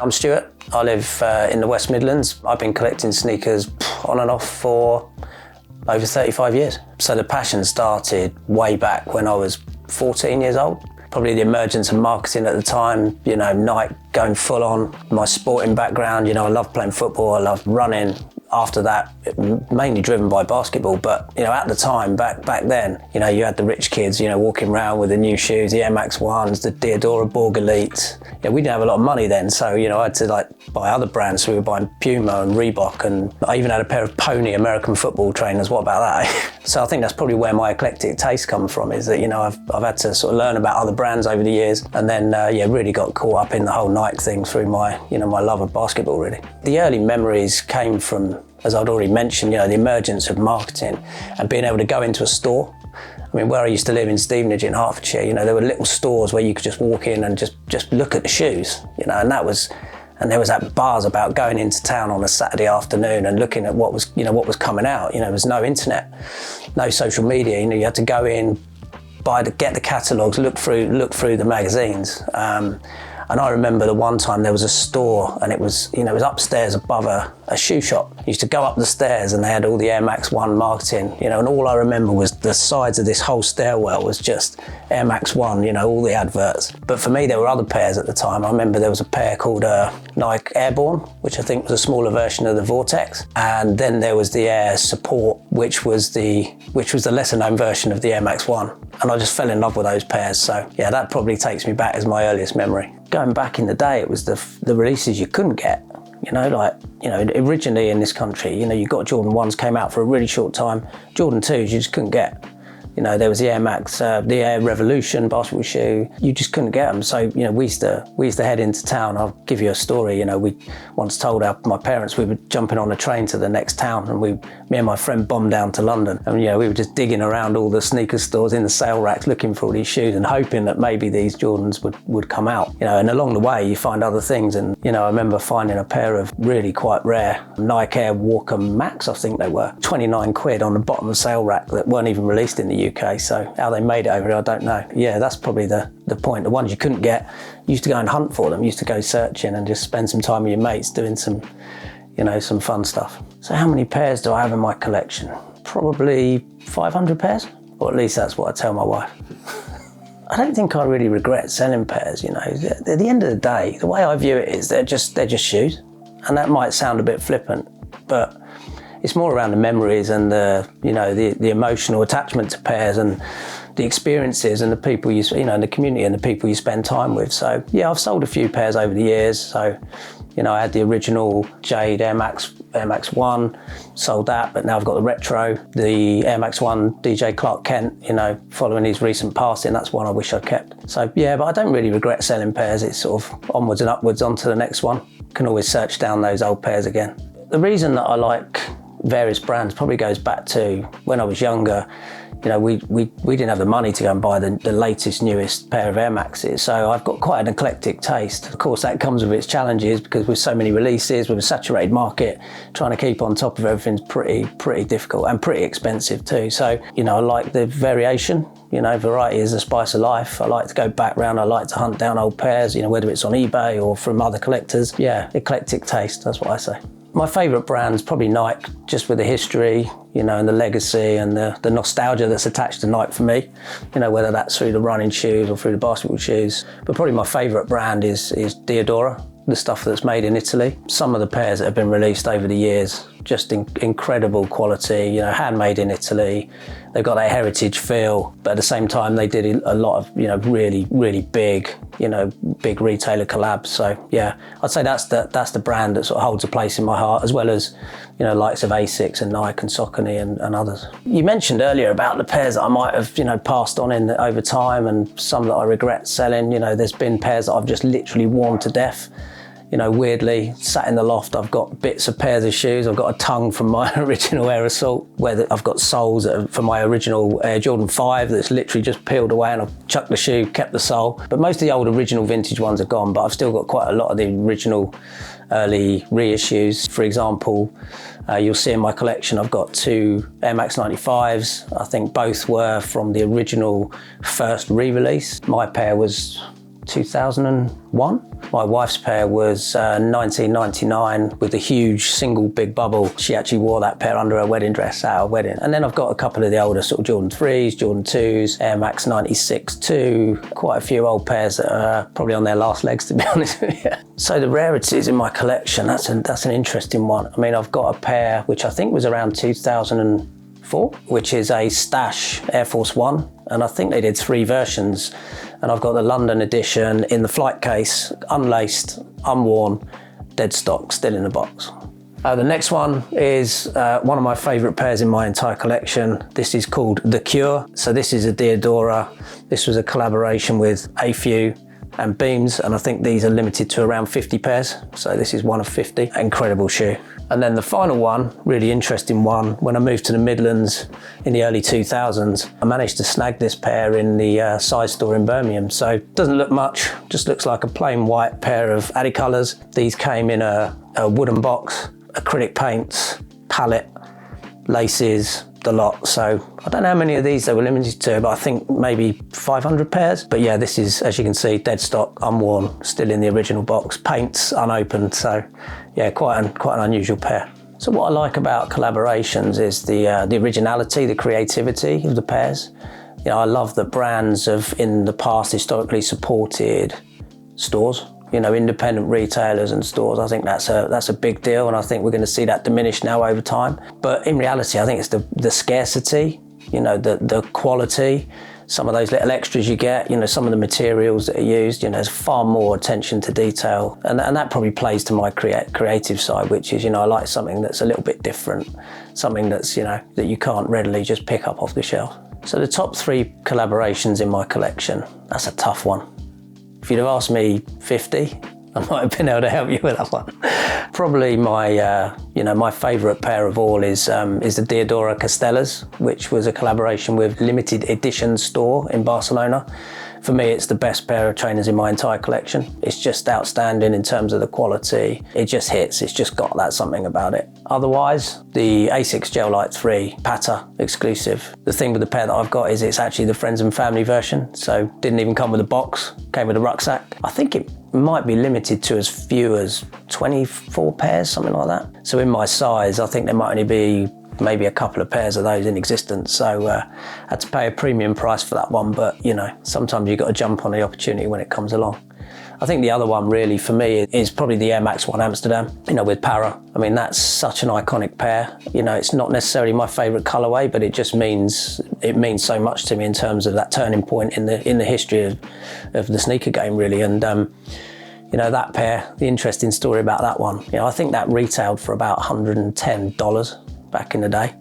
I'm Stewart. I live in the West Midlands. I've been collecting sneakers on and off for over 35 years. So the passion started way back when I was 14 years old. Probably the emergence of marketing at the time, Nike going full on. My sporting background, I loved playing football, I loved running. After that, mainly driven by basketball, but at the time, back then, you had the rich kids, walking around with the new shoes, the Air Max 1s, the Diodora Borg Elites. We didn't have a lot of money then, so I had to buy other brands. So we were buying Puma and Reebok, and I even had a pair of Pony American football trainers. What about that? So I think that's probably where my eclectic taste comes from, is that I've had to sort of learn about other brands over the years, and then really got caught up in the whole Nike thing through my my love of basketball really. The early memories came from, as I'd already mentioned, the emergence of marketing and being able to go into a store. I mean, where I used to live in Stevenage in Hertfordshire, there were little stores where you could just walk in and just look at the shoes, and there was that buzz about going into town on a Saturday afternoon and looking at what was was coming out. There was no internet, no social media. You had to go in, get the catalogues, look through the magazines. And I remember the one time there was a store, and it was upstairs above a shoe shop. You used to go up the stairs and they had all the Air Max 1 marketing, and all I remember was the sides of this whole stairwell was just Air Max 1, all the adverts. But for me, there were other pairs at the time. I remember there was a pair called Nike Airborne, which I think was a smaller version of the Vortex. And then there was the Air Support, which was the lesser known version of the Air Max 1. And I just fell in love with those pairs. So yeah, that probably takes me back as my earliest memory. Going back in the day, it was the releases you couldn't get. Originally in this country, you got Jordan 1s came out for a really short time. Jordan 2s you just couldn't get. There was the Air Max, the Air Revolution basketball shoe. You just couldn't get them. So, we used to head into town. I'll give you a story. We once told my parents we were jumping on a train to the next town, and me and my friend bombed down to London. And, we were just digging around all the sneaker stores in the sale racks looking for all these shoes and hoping that maybe these Jordans would come out. And along the way you find other things. And, I remember finding a pair of really quite rare Nike Air Walker Max, I think they were, 29 quid on the bottom of the sale rack that weren't even released in the UK, so how they made it over here, I don't know. Yeah, that's probably the point. The ones you couldn't get, you used to go and hunt for them, you used to go searching and just spend some time with your mates doing some, some fun stuff. So how many pairs do I have in my collection? Probably 500 pairs, or at least that's what I tell my wife. I don't think I really regret selling pairs, At the end of the day, the way I view it is they're just shoes, and that might sound a bit flippant, but it's more around the memories and the emotional attachment to pairs and the experiences and the people and the community and the people you spend time with. So yeah, I've sold a few pairs over the years. So I had the original Jade Air Max 1, sold that, but now I've got the retro, the Air Max 1 DJ Clark Kent. Following his recent passing, that's one I wish I'd kept. So yeah, but I don't really regret selling pairs. It's sort of onwards and upwards onto the next one. Can always search down those old pairs again. The reason that I like various brands probably goes back to when I was younger. We didn't have the money to go and buy the latest, newest pair of Air Maxes, so I've got quite an eclectic taste. Of course, that comes with its challenges, because with so many releases, with a saturated market, trying to keep on top of everything's pretty difficult and pretty expensive too. So, I like the variation. Variety is the spice of life. I like to go back round, I like to hunt down old pairs, whether it's on eBay or from other collectors. Yeah, eclectic taste, that's what I say. My favourite brand's probably Nike, just with the history, and the legacy and the nostalgia that's attached to Nike for me, whether that's through the running shoes or through the basketball shoes. But probably my favourite brand is Diodora, the stuff that's made in Italy. Some of the pairs that have been released over the years, just incredible quality, handmade in Italy. They've got that heritage feel, but at the same time they did a lot of, really, really big retailer collabs. So yeah, I'd say that's the brand that sort of holds a place in my heart, as well as, likes of Asics and Nike and Saucony and others. You mentioned earlier about the pairs that I might have, passed on over time, and some that I regret selling. There's been pairs that I've just literally worn to death. Weirdly, sat in the loft, I've got bits of pairs of shoes. I've got a tongue from my original Air Assault, where I've got soles from my original Air Jordan 5 that's literally just peeled away, and I've chucked the shoe, kept the sole. But most of the old original vintage ones are gone, but I've still got quite a lot of the original early reissues. For example, you'll see in my collection I've got 2 Air Max 95s. I think both were from the original first re-release. My pair was 2001. My wife's pair was 1999 with a huge single big bubble. She actually wore that pair under her wedding dress at our wedding. And then I've got a couple of the older sort of Jordan 3s, Jordan 2s, Air Max 96 2, quite a few old pairs that are probably on their last legs, to be honest with you. So the rarities in my collection, that's an interesting one. I mean, I've got a pair which I think was around 2004, which is a Stash Air Force One. And I think they did 3 versions. And I've got the London edition in the flight case, unlaced, unworn, dead stock, still in the box. The next one is one of my favourite pairs in my entire collection. This is called The Cure. So this is a Diodora. This was a collaboration with AFU and Beams, and I think these are limited to around 50 pairs. So this is one of 50. Incredible shoe. And then the final one, really interesting one, when I moved to the Midlands in the early 2000s, I managed to snag this pair in the size store in Birmingham. So it doesn't look much, just looks like a plain white pair of Adicolors. These came in a wooden box, acrylic paints, palette, laces, the lot. So I don't know how many of these they were limited to, but I think maybe 500 pairs. But yeah, this is, as you can see, dead stock, unworn, still in the original box, paints unopened. So yeah, quite an unusual pair. So what I like about collaborations is the originality, the creativity of the pairs. You know, I love that brands have in the past historically supported stores. You know, independent retailers and stores. I think that's a big deal, and I think we're going to see that diminish now over time. But in reality, I think it's the scarcity, you know, the quality, some of those little extras you get, you know, some of the materials that are used, you know, there's far more attention to detail. And that probably plays to my creative side, which is, you know, I like something that's a little bit different, something that's, you know, that you can't readily just pick up off the shelf. So the top 3 collaborations in my collection, that's a tough one. If you'd have asked me 50, I might have been able to help you with that one. Probably my, my favourite pair of all is the Diodora Castellas, which was a collaboration with Limited Edition store in Barcelona. For me, it's the best pair of trainers in my entire collection. It's just outstanding in terms of the quality. It just hits, it's just got that something about it. Otherwise, the Asics Gel Light 3 Pata exclusive. The thing with the pair that I've got is it's actually the friends and family version, so didn't even come with a box, came with a rucksack. I think it might be limited to as few as 24 pairs, something like that. So in my size, I think there might only be maybe a couple of pairs of those in existence. So had to pay a premium price for that one, but you know, sometimes you've got to jump on the opportunity when it comes along. I think the other one really for me is probably the Air Max 1 Amsterdam, you know, with Para. I mean, that's such an iconic pair. You know, it's not necessarily my favourite colourway, but it means so much to me in terms of that turning point in the history of the sneaker game, really. And you know, that pair, the interesting story about that one, you know, I think that retailed for about $110 back in the day.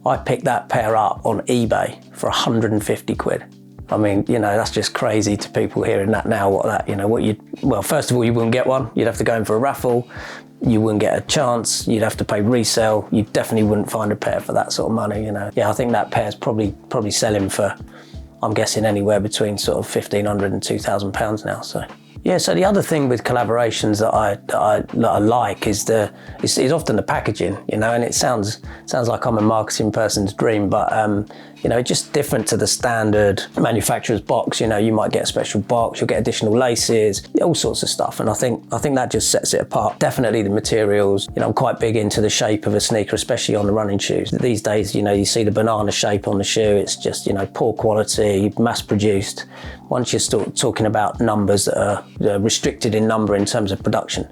I picked that pair up on eBay for 150 quid. I mean, you know, that's just crazy to people hearing that now, well, first of all, you wouldn't get one. You'd have to go in for a raffle. You wouldn't get a chance. You'd have to pay resale. You definitely wouldn't find a pair for that sort of money, you know. Yeah, I think that pair's probably selling for, I'm guessing, anywhere between sort of £1,500 and £2,000 now, so. Yeah, so the other thing with collaborations that I like is often the packaging, you know, and it sounds like I'm a marketing person's dream, but you know, just different to the standard manufacturer's box. You know, you might get a special box, you'll get additional laces, all sorts of stuff, and I think that just sets it apart. Definitely the materials. You know, I'm quite big into the shape of a sneaker, especially on the running shoes. These days, you know, you see the banana shape on the shoe. It's just, you know, poor quality, mass produced. Once you start talking about numbers that are restricted in number in terms of production,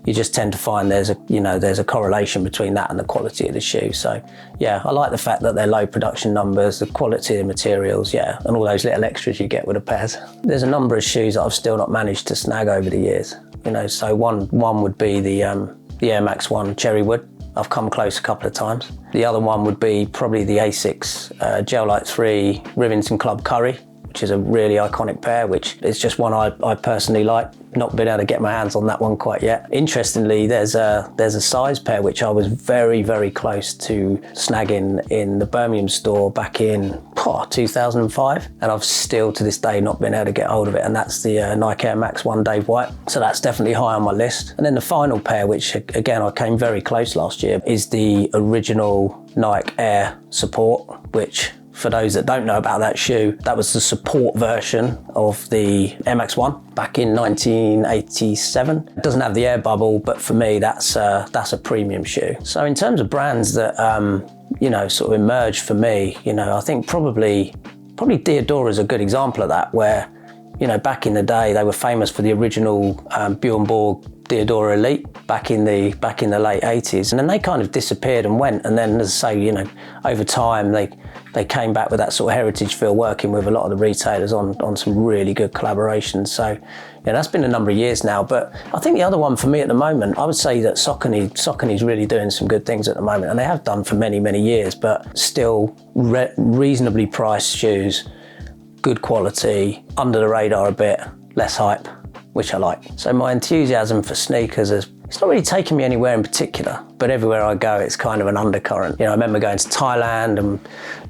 you just tend to find there's a correlation between that and the quality of the shoe. So yeah, I like the fact that they're low production numbers, the quality of the materials, yeah, and all those little extras you get with the pairs. There's a number of shoes that I've still not managed to snag over the years. You know, so one would be the Air Max 1 Cherrywood. I've come close a couple of times. The other one would be probably the Asics Gel Light 3 Rivington Club Curry, which is a really iconic pair, which is just one I personally like. Not been able to get my hands on that one quite yet. Interestingly, there's a size pair which I was very, very close to snagging in the Birmingham store back in 2005, and I've still to this day not been able to get hold of it, and that's the Nike Air Max 1 Dave White. So that's definitely high on my list. And then the final pair, which again I came very close last year, is the original Nike Air Support, which For those that don't know about that shoe, that was the support version of the Air Max 1 back in 1987. It doesn't have the air bubble, but for me, that's a premium shoe. So in terms of brands that, you know, sort of emerged for me, you know, I think probably Diadora is a good example of that, where, you know, back in the day, they were famous for the original Bjorn Borg Diadora Elite back in the late 80s, and then they kind of disappeared and went. And then, as I say, you know, over time they came back with that sort of heritage feel, working with a lot of the retailers on some really good collaborations. So, yeah, that's been a number of years now. But I think the other one for me at the moment, I would say that Saucony's really doing some good things at the moment, and they have done for many, many years. But still, reasonably priced shoes, good quality, under the radar a bit, less hype, which I like. So my enthusiasm for sneakers it's not really taken me anywhere in particular, but everywhere I go, it's kind of an undercurrent. You know, I remember going to Thailand and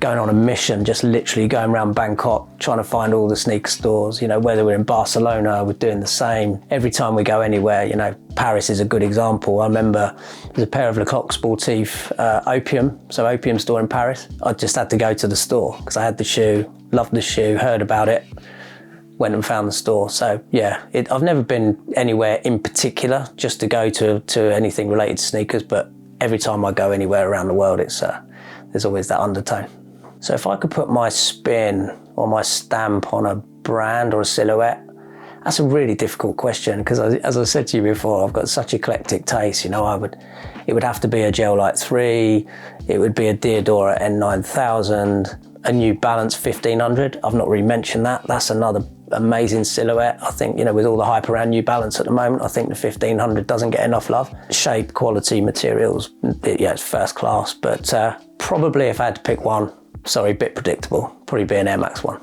going on a mission, just literally going around Bangkok, trying to find all the sneaker stores. You know, whether we're in Barcelona, we're doing the same. Every time we go anywhere, you know, Paris is a good example. I remember there's a pair of Lecoq Sportif Opium store in Paris. I just had to go to the store because I had the shoe, loved the shoe, heard about it, went and found the store. So yeah, I've never been anywhere in particular just to go to anything related to sneakers, but every time I go anywhere around the world, there's always that undertone. So if I could put my spin or my stamp on a brand or a silhouette, that's a really difficult question, because as I said to you before, I've got such eclectic taste. You know, it would have to be a Gel Light 3, it would be a Diadora N9000, a New Balance 1500. I've not really mentioned that. That's another amazing silhouette. I think, you know, with all the hype around New Balance at the moment, I think the 1500 doesn't get enough love. Shape, quality, materials, yeah, it's first class. But probably if I had to pick one, sorry, bit predictable, probably be an Air Max 1.